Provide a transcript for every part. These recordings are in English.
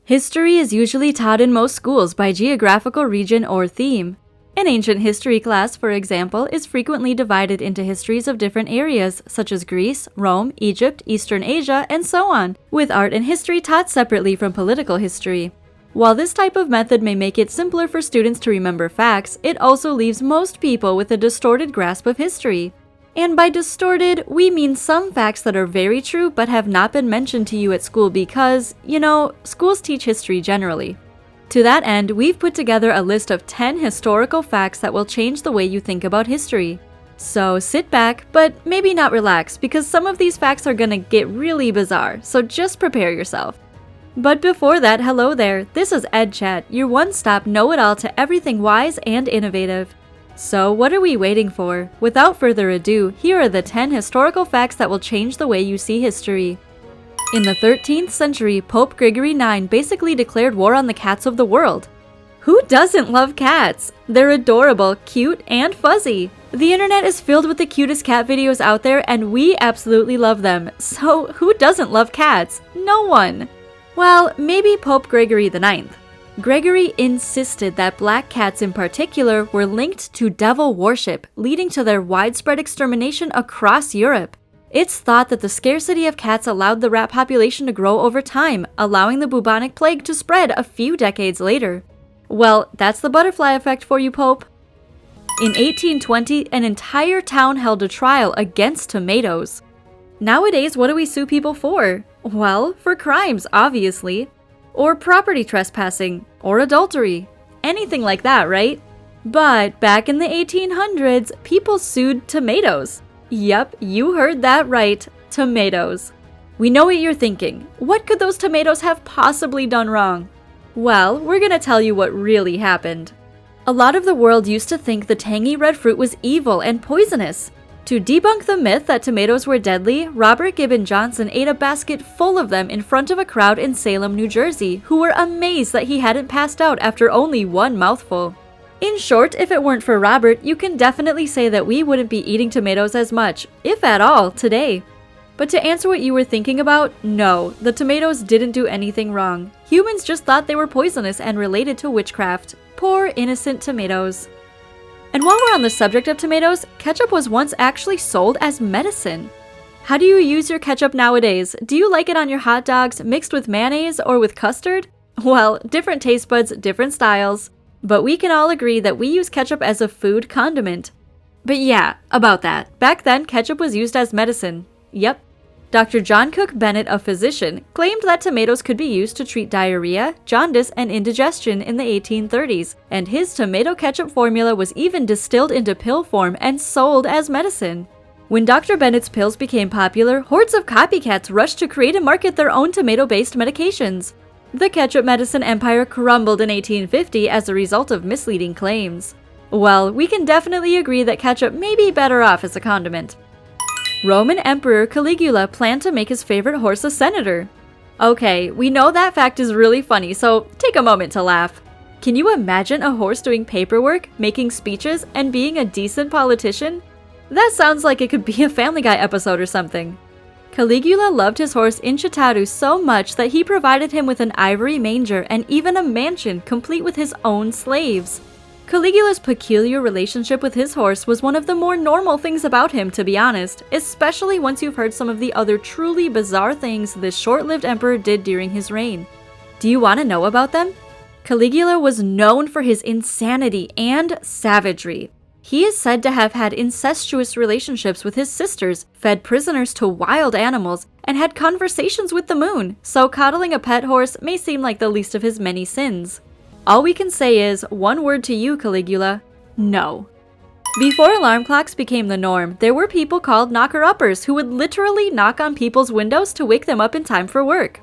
History is usually taught in most schools by geographical region or theme. An ancient history class, for example, is frequently divided into histories of different areas, such as Greece, Rome, Egypt, Eastern Asia, and so on, with art and history taught separately from political history. While this type of method may make it simpler for students to remember facts, it also leaves most people with a distorted grasp of history. And by distorted, we mean some facts that are very true but have not been mentioned to you at school because, schools teach history generally. To that end, we've put together a list of 10 historical facts that will change the way you think about history. So sit back, but maybe not relax, because some of these facts are gonna get really bizarre, so just prepare yourself. But before that, hello there, this is EdChat, your one-stop know-it-all to everything wise and innovative. So what are we waiting for? Without further ado, here are the 10 historical facts that will change the way you see history. In the 13th century, Pope Gregory IX basically declared war on the cats of the world. Who doesn't love cats? They're adorable, cute, and fuzzy. The internet is filled with the cutest cat videos out there, and we absolutely love them. So who doesn't love cats? No one. Well, maybe Pope Gregory IX. Gregory insisted that black cats in particular were linked to devil worship, leading to their widespread extermination across Europe. It's thought that the scarcity of cats allowed the rat population to grow over time, allowing the bubonic plague to spread a few decades later. Well, that's the butterfly effect for you, Pope. In 1820, an entire town held a trial against tomatoes. Nowadays, what do we sue people for? Well, for crimes, obviously. Or property trespassing, or adultery. Anything like that, right? But back in the 1800s, people sued tomatoes. Yep, you heard that right, tomatoes. We know what you're thinking. What could those tomatoes have possibly done wrong? Well, we're gonna tell you what really happened. A lot of the world used to think the tangy red fruit was evil and poisonous. To debunk the myth that tomatoes were deadly, Robert Gibbon Johnson ate a basket full of them in front of a crowd in Salem, New Jersey, who were amazed that he hadn't passed out after only one mouthful. In short, if it weren't for Robert, you can definitely say that we wouldn't be eating tomatoes as much, if at all, today. But to answer what you were thinking about, no, the tomatoes didn't do anything wrong. Humans just thought they were poisonous and related to witchcraft. Poor innocent tomatoes. And while we're on the subject of tomatoes, ketchup was once actually sold as medicine. How do you use your ketchup nowadays? Do you like it on your hot dogs, mixed with mayonnaise, or with custard? Well, different taste buds, different styles. But we can all agree that we use ketchup as a food condiment. But yeah, about that. Back then, ketchup was used as medicine. Yep. Dr. John Cook Bennett, a physician, claimed that tomatoes could be used to treat diarrhea, jaundice, and indigestion in the 1830s, and his tomato ketchup formula was even distilled into pill form and sold as medicine. When Dr. Bennett's pills became popular, hordes of copycats rushed to create and market their own tomato-based medications. The ketchup medicine empire crumbled in 1850 as a result of misleading claims. Well, we can definitely agree that ketchup may be better off as a condiment. Roman Emperor Caligula planned to make his favorite horse a senator. Okay, we know that fact is really funny, so take a moment to laugh. Can you imagine a horse doing paperwork, making speeches, and being a decent politician? That sounds like it could be a Family Guy episode or something. Caligula loved his horse Incitatus so much that he provided him with an ivory manger and even a mansion complete with his own slaves. Caligula's peculiar relationship with his horse was one of the more normal things about him, to be honest, especially once you've heard some of the other truly bizarre things this short-lived emperor did during his reign. Do you want to know about them? Caligula was known for his insanity and savagery. He is said to have had incestuous relationships with his sisters, fed prisoners to wild animals, and had conversations with the moon, so coddling a pet horse may seem like the least of his many sins. All we can say is, one word to you, Caligula: no. Before alarm clocks became the norm, there were people called knocker-uppers who would literally knock on people's windows to wake them up in time for work.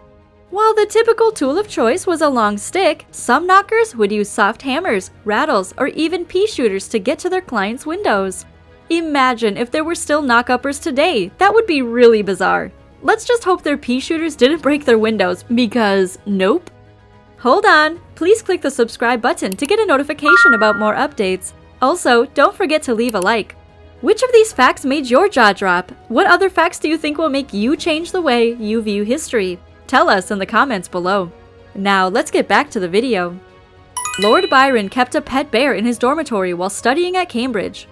While the typical tool of choice was a long stick, some knockers would use soft hammers, rattles, or even pea shooters to get to their clients' windows. Imagine if there were still knock-uppers today. That would be really bizarre. Let's just hope their pea shooters didn't break their windows, because nope. Hold on, please click the subscribe button to get a notification about more updates. Also, don't forget to leave a like. Which of these facts made your jaw drop? What other facts do you think will make you change the way you view history? Tell us in the comments below. Now, let's get back to the video. Lord Byron kept a pet bear in his dormitory while studying at Cambridge.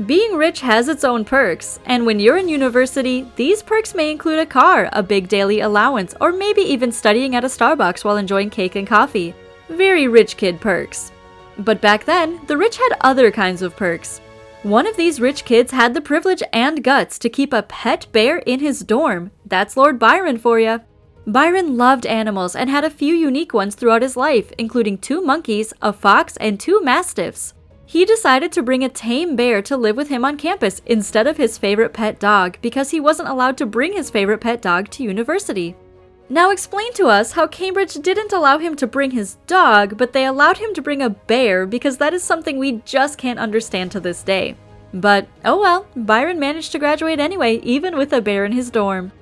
Being rich has its own perks, and when you're in university, these perks may include a car, a big daily allowance, or maybe even studying at a Starbucks while enjoying cake and coffee. Very rich kid perks. But back then, the rich had other kinds of perks. One of these rich kids had the privilege and guts to keep a pet bear in his dorm. That's Lord Byron for ya. Byron loved animals and had a few unique ones throughout his life, including 2 monkeys, a fox, and 2 mastiffs. He decided to bring a tame bear to live with him on campus instead of his favorite pet dog because he wasn't allowed to bring his favorite pet dog to university. Now explain to us how Cambridge didn't allow him to bring his dog, but they allowed him to bring a bear because that is something we just can't understand to this day. But oh well, Byron managed to graduate anyway, even with a bear in his dorm.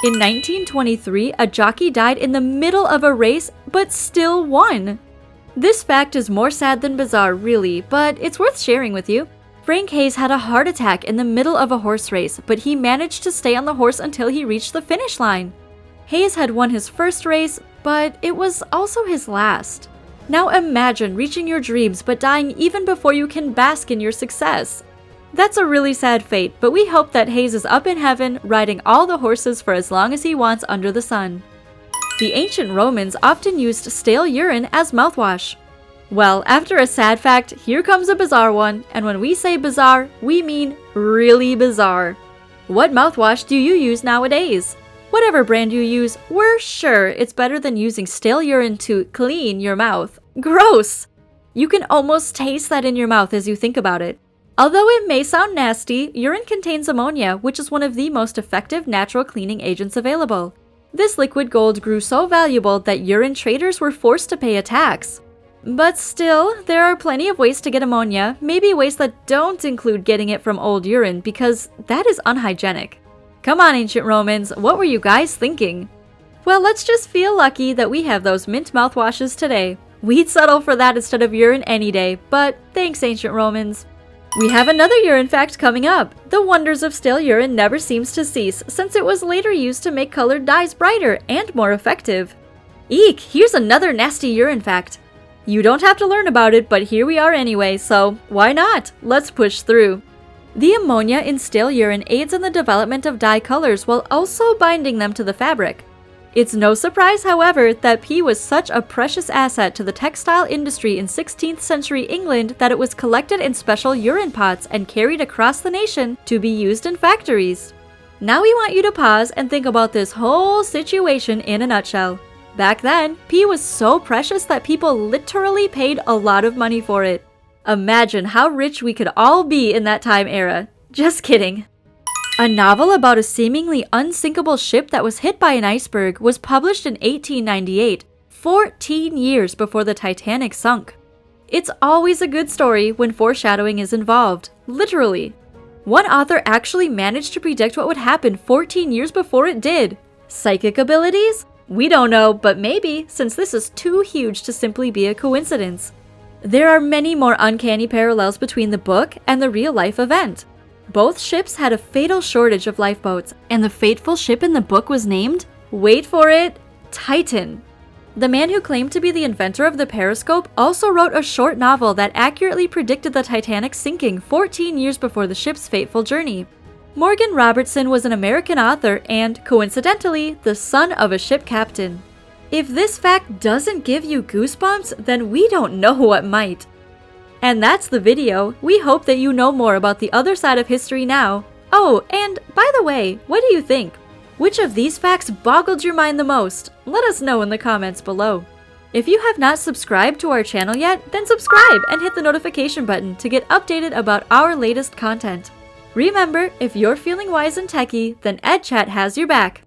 In 1923, a jockey died in the middle of a race, but still won. This fact is more sad than bizarre, really, but it's worth sharing with you. Frank Hayes had a heart attack in the middle of a horse race, but he managed to stay on the horse until he reached the finish line. Hayes had won his first race, but it was also his last. Now imagine reaching your dreams but dying even before you can bask in your success. That's a really sad fate, but we hope that Hayes is up in heaven, riding all the horses for as long as he wants under the sun. The ancient Romans often used stale urine as mouthwash. Well, after a sad fact, here comes a bizarre one, and when we say bizarre, we mean really bizarre. What mouthwash do you use nowadays? Whatever brand you use, we're sure it's better than using stale urine to clean your mouth. Gross! You can almost taste that in your mouth as you think about it. Although it may sound nasty, urine contains ammonia, which is one of the most effective natural cleaning agents available. This liquid gold grew so valuable that urine traders were forced to pay a tax. But still, there are plenty of ways to get ammonia, maybe ways that don't include getting it from old urine because that is unhygienic. Come on, ancient Romans, what were you guys thinking? Well, let's just feel lucky that we have those mint mouthwashes today. We'd settle for that instead of urine any day, but thanks, ancient Romans. We have another urine fact coming up. The wonders of stale urine never seems to cease since it was later used to make colored dyes brighter and more effective. Eek, here's another nasty urine fact. You don't have to learn about it, but here we are anyway, so why not? Let's push through. The ammonia in stale urine aids in the development of dye colors while also binding them to the fabric. It's no surprise, however, that pee was such a precious asset to the textile industry in 16th century England that it was collected in special urine pots and carried across the nation to be used in factories. Now we want you to pause and think about this whole situation in a nutshell. Back then, pee was so precious that people literally paid a lot of money for it. Imagine how rich we could all be in that time era. Just kidding. A novel about a seemingly unsinkable ship that was hit by an iceberg was published in 1898, 14 years before the Titanic sunk. It's always a good story when foreshadowing is involved, literally. One author actually managed to predict what would happen 14 years before it did. Psychic abilities? We don't know, but maybe, since this is too huge to simply be a coincidence. There are many more uncanny parallels between the book and the real-life event. Both ships had a fatal shortage of lifeboats, and the fateful ship in the book was named, wait for it, Titan. The man who claimed to be the inventor of the periscope also wrote a short novel that accurately predicted the Titanic's sinking 14 years before the ship's fateful journey. Morgan Robertson was an American author and, coincidentally, the son of a ship captain. If this fact doesn't give you goosebumps, then we don't know what might. And that's the video. We hope that you know more about the other side of history now. Oh, and by the way, what do you think? Which of these facts boggled your mind the most? Let us know in the comments below. If you have not subscribed to our channel yet, then subscribe and hit the notification button to get updated about our latest content. Remember, if you're feeling wise and techie, then EdChat has your back.